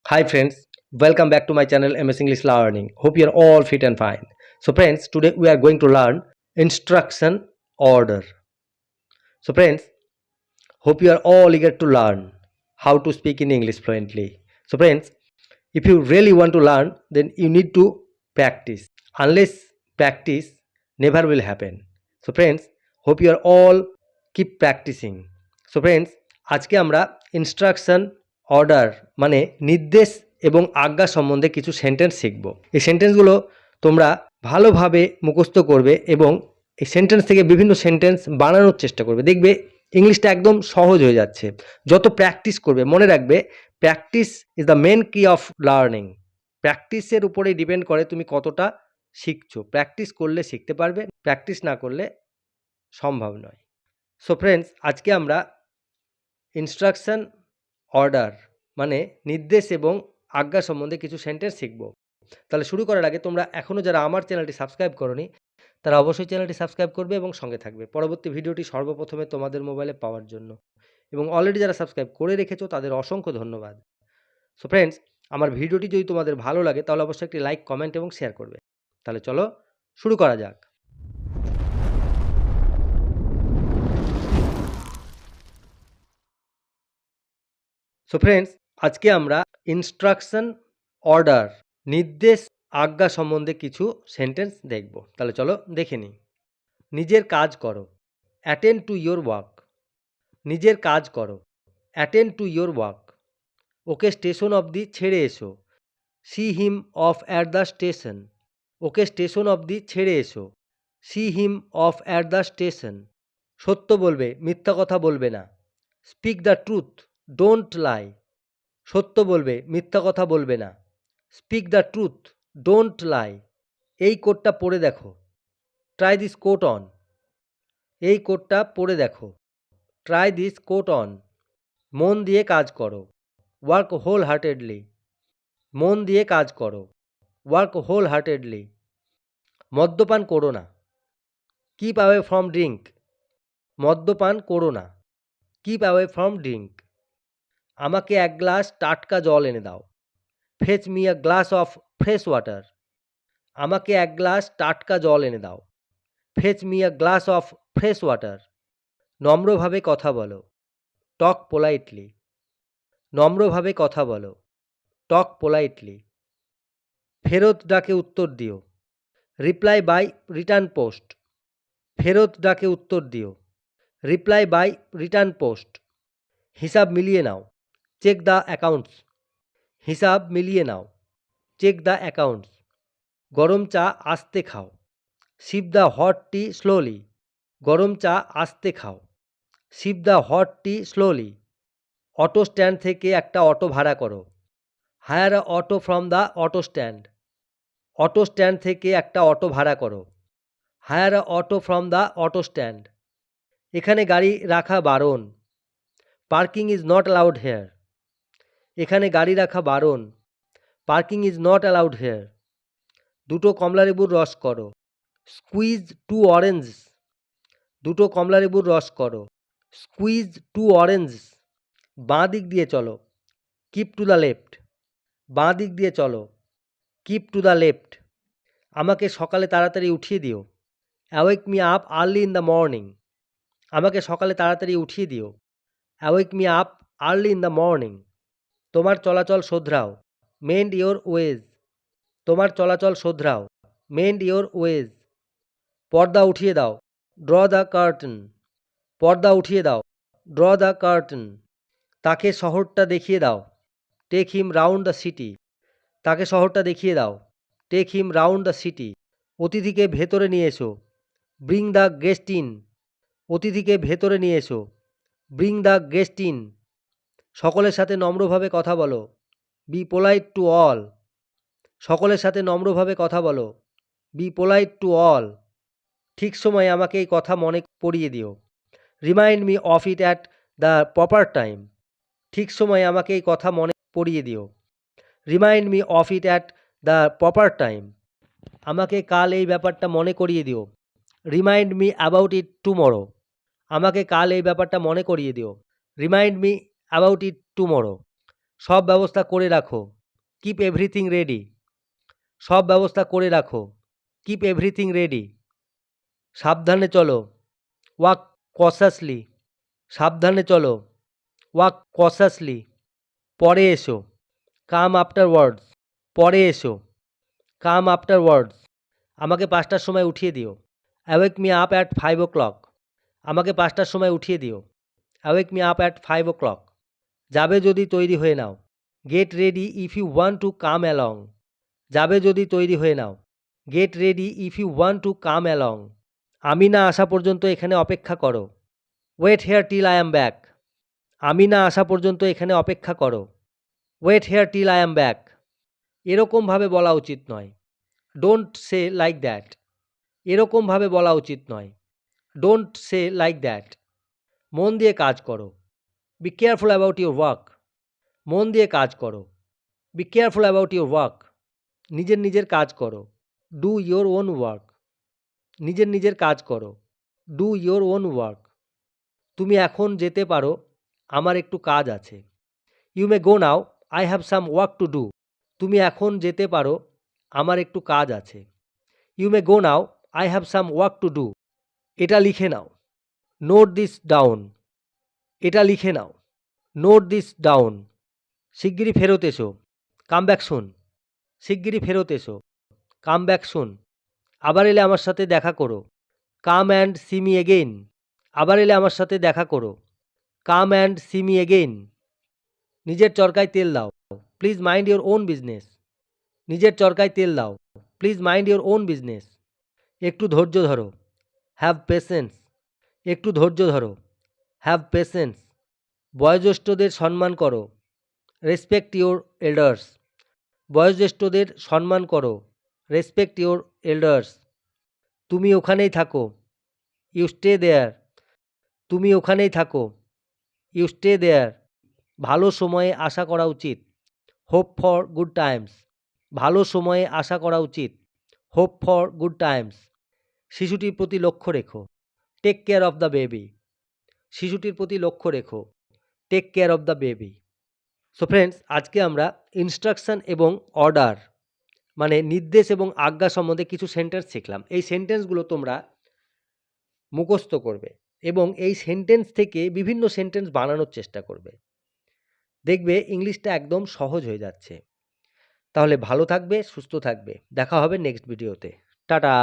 Hi friends, welcome back to my channel MS English Learning. Hope you are all fit and fine. So friends, today we are going to learn instruction order. So friends, hope you are all eager to learn how to speak in English fluently. So friends, if you really want to learn, then you need to practice. Unless practice, never will happen. So friends, hope you are all keep practicing. So friends, আজকে আমরা instruction order মানে নির্দেশ এবং আজ্ঞা সম্বন্ধে কিছু sentence শিখব। এই সেন্টেন্সগুলো তোমরা ভালোভাবে মুখস্থ করবে এবং এই সেন্টেন্স থেকে বিভিন্ন সেন্টেন্স বানানোর চেষ্টা করবে। দেখবে ইংলিশটা একদম সহজ হয়ে যাচ্ছে যত প্র্যাকটিস করবে। মনে রাখবে, প্র্যাকটিস ইজ দ্য মেন কি অফ লার্নিং। প্র্যাকটিসের উপরেই ডিপেন্ড করে তুমি কতটা শিখছো। প্র্যাকটিস করলে শিখতে পারবে, প্র্যাকটিস না করলে সম্ভব নয়। সো ফ্রেন্ডস, আজকে আমরা ইনস্ট্রাকশন অর্ডার মানে নির্দেশ এবং আজ্ঞা সম্বন্ধে কিছু সেন্টেন্স শিখব। তাহলে শুরু করার আগে তোমরা এখনও যারা আমার চ্যানেলটি সাবস্ক্রাইব করোনি তারা অবশ্যই চ্যানেলটি সাবস্ক্রাইব করবে এবং সঙ্গে থাকবে পরবর্তী ভিডিওটি সর্বপ্রথমে তোমাদের মোবাইলে পাওয়ার জন্য। এবং অলরেডি যারা সাবস্ক্রাইব করে রেখেছো তাদের অসংখ্য ধন্যবাদ। সো ফ্রেন্ডস, আমার ভিডিওটি যদি তোমাদের ভালো লাগে তাহলে অবশ্যই একটি লাইক, কমেন্ট এবং শেয়ার করবে। তাহলে চলো শুরু করা যাক। সো ফ্রেন্ডস, আজকে আমরা ইনস্ট্রাকশন অর্ডার নির্দেশ আজ্ঞা সম্বন্ধে কিছু সেন্টেন্স দেখব। তাহলে চলো দেখে নিই। নিজের কাজ করো, অ্যাটেন্ড টু ইয়োর ওয়ার্ক। নিজের কাজ করো, attend to your work. Okay station অবধি ছেড়ে এসো, see him of at the station. Okay station অবধি ছেড়ে এসো, see him of at the station. সত্য বলবে, মিথ্যা কথা বলবে না, speak the truth, don't lie. সত্য বলবে, মিথ্যা কথা বলবে না, speak the truth, don't lie. এই কোটটা পরে দেখো, ট্রাই দিস কোট অন। এই কোটটা পরে দেখো, ট্রাই দিস কোট অন। মন দিয়ে কাজ করো, ওয়ার্ক হোল হার্টেডলি। মন দিয়ে কাজ করো, ওয়ার্ক হোল হার্টেডলি। মদ্যপান করো না, কিপ অ্যাওয়ে ফ্রম ড্রিঙ্ক। মদ্যপান করো না, কিপ অ্যাওয়ে ফ্রম ড্রিঙ্ক। আমাকে এক গ্লাস টাটকা জল এনে দাও, fetch me a glass of fresh water. আমাকে এক গ্লাস টাটকা জল এনে দাও, fetch me a glass of fresh water. নম্রভাবে কথা বলো, টক পোলাইটলি। নম্রভাবে কথা বলো, টক পোলাইটলি। ফেরত ডাকে উত্তর দিও, রিপ্লাই বাই রিটার্ন পোস্ট। ফেরত ডাকে উত্তর দিও, রিপ্লাই বাই রিটার্ন পোস্ট। হিসাব মিলিয়ে নাও, চেক দ্য অ্যাকাউন্টস। হিসাব মিলিয়ে নাও, চেক দ্য অ্যাকাউন্টস। গরম চা আস্তে খাও, sip the hot tea slowly. গরম চা আস্তে খাও, sip the hot tea slowly. Auto stand থেকে একটা অটো ভাড়া করো, hire a auto from the auto stand. Auto stand থেকে একটা অটো ভাড়া করো, hire a auto from the auto stand. এখানে গাড়ি রাখা বারণ, parking is not allowed here. এখানে গাড়ি রাখা বারণ, parking is not allowed here. দুটো কমলালেবুর রস করো, স্কুইজ টু অরেঞ্জ। দুটো কমলালেবুর রস করো, স্কুইজ টু অরেঞ্জ। বাঁ দিক দিয়ে চলো, কিপ টু দ্য লেফট। বাঁ দিক দিয়ে চলো, কিপ টু দ্য লেফট। আমাকে সকালে তাড়াতাড়ি উঠিয়ে দিও, awake me up early in the morning. আমাকে সকালে তাড়াতাড়ি উঠিয়ে দিও, awake me up early in the morning. তোমার চলাচল শোধরাও, মেন্ড ইয়োর ওয়েজ। তোমার চলাচল শোধরাও, মেন্ড ইয়োর ওয়েজ। পর্দা উঠিয়ে দাও, ড্র দ্য কার্টেন। পর্দা উঠিয়ে দাও, ড্র দ্য কার্টেন। তাকে শহরটা দেখিয়ে দাও, take him round the city. তাকে শহরটা দেখিয়ে দাও, take him round the city. অতিথিকে ভেতরে নিয়ে এসো, ব্রিং দ্য গেস্ট ইন। অতিথিকে ভেতরে নিয়ে এসো, ব্রিং দ্য গেস্ট ইন। সকলের সাথে নম্রভাবে কথা বলো, বি পোলাইট টু অল। সকলের সাথে নম্রভাবে কথা বলো, বি পোলাইট টু অল। ঠিক সময়ে আমাকে এই কথা মনে পড়িয়ে দিও, remind me of it at the proper time. ঠিক সময়ে আমাকে এই কথা মনে পড়িয়ে দিও, remind me of it at the proper time. আমাকে কাল এই ব্যাপারটা মনে করিয়ে দিও, remind me about it tomorrow. আমাকে কাল এই ব্যাপারটা মনে করিয়ে দিও, remind me about it tomorrow. সব ব্যবস্থা করে রাখো, কিপ এভরিথিং রেডি। সব ব্যবস্থা করে রাখো, কিপ এভরিথিং রেডি। সাবধানে চলো, ওয়াক কসাসলি। সাবধানে চলো, ওয়াক কসাসলি। পরে এসো, কাম আফটারওয়ার্ডস। পরে এসো, কাম আফটারওয়ার্ডস। আমাকে 5টার সময় উঠিয়ে দিও, awake me up at 5 o'clock। আমাকে 5টার সময় উঠিয়ে দিও, awake me up at 5 o'clock। যাবে যদি তৈরি হয়ে নাও, get ready if you want to come along. যাবে যদি তৈরি হয়ে নাও, get ready if you want to come along. আমি না আসা পর্যন্ত এখানে অপেক্ষা করো, wait here till I am back. আমি না আসা পর্যন্ত এখানে অপেক্ষা করো, wait here till I am back. এরকমভাবে বলা উচিত নয়, ডোন্ট সে লাইক দ্যাট। এরকমভাবে বলা উচিত নয়, ডোন্ট সে লাইক দ্যাট। মন দিয়ে কাজ করো, be careful about your work. মন দিয়ে কাজ করো, be careful about your work. নিজের নিজের কাজ করো, ডু ইয়োর ওন ওয়ার্ক। নিজের নিজের কাজ করো, ডু ইয়োর ওন ওয়ার্ক। তুমি এখন যেতে পারো, আমার একটু কাজ আছে। You may go now, I have some work to do. তুমি এখন যেতে পারো, আমার একটু কাজ আছে। You may go now, I have some work to do. এটা লিখে নাও, নোট দিস ডাউন। এটা লিখে নাও, নোট দিস ডাউন। শিগগিরই ফেরত এসো, কাম ব্যাক সুন। শিগগিরই ফেরত এসো, কাম ব্যাক সুন। আবার এলে আমার সাথে দেখা করো, কাম অ্যান্ড সি মি এগেইন। আবার এলে আমার সাথে দেখা করো, কাম অ্যান্ড সি মি এগেইন। নিজের চরকায় তেল দাও, please mind your own business. নিজের চরকায় তেল দাও, please mind your own business. একটু ধৈর্য ধরো, হ্যাভ পেশেন্স। একটু ধৈর্য ধরো, হ্যাভ পেশেন্স। বয়োজ্যেষ্ঠদের সম্মান করো, রেসপেক্ট ইয়োর এল্ডার্স। বয়োজ্যেষ্ঠদের সম্মান করো, রেসপেক্ট ইয়োর এল্ডার্স। তুমি ওখানেই থাকো, ইউ স্টে দেয়ার। তুমি ওখানেই থাকো, ইউ স্টে দেয়ার। ভালো সময়ে আশা করা উচিত, হোপ ফর গুড টাইমস। ভালো সময়ে আশা করা উচিত, হোপ ফর গুড টাইমস। শিশুটির প্রতি লক্ষ্য রেখো, take care of the baby. শিশুটির প্রতি লক্ষ্য রেখো, take care of the baby. So friends, আজকে আমরা ইনস্ট্রাকশন এবং অর্ডার মানে নির্দেশ এবং আজ্ঞা সম্বন্ধে কিছু সেন্টেন্স শিখলাম। এই সেন্টেন্সগুলো তোমরা মুখস্থ করবে এবং এই সেন্টেন্স থেকে বিভিন্ন সেন্টেন্স বানানোর চেষ্টা করবে। দেখবে ইংলিশটা একদম সহজ হয়ে যাচ্ছে। তাহলে ভালো থাকবে, সুস্থ থাকবে। দেখা হবে নেক্সট ভিডিওতে। টাটা।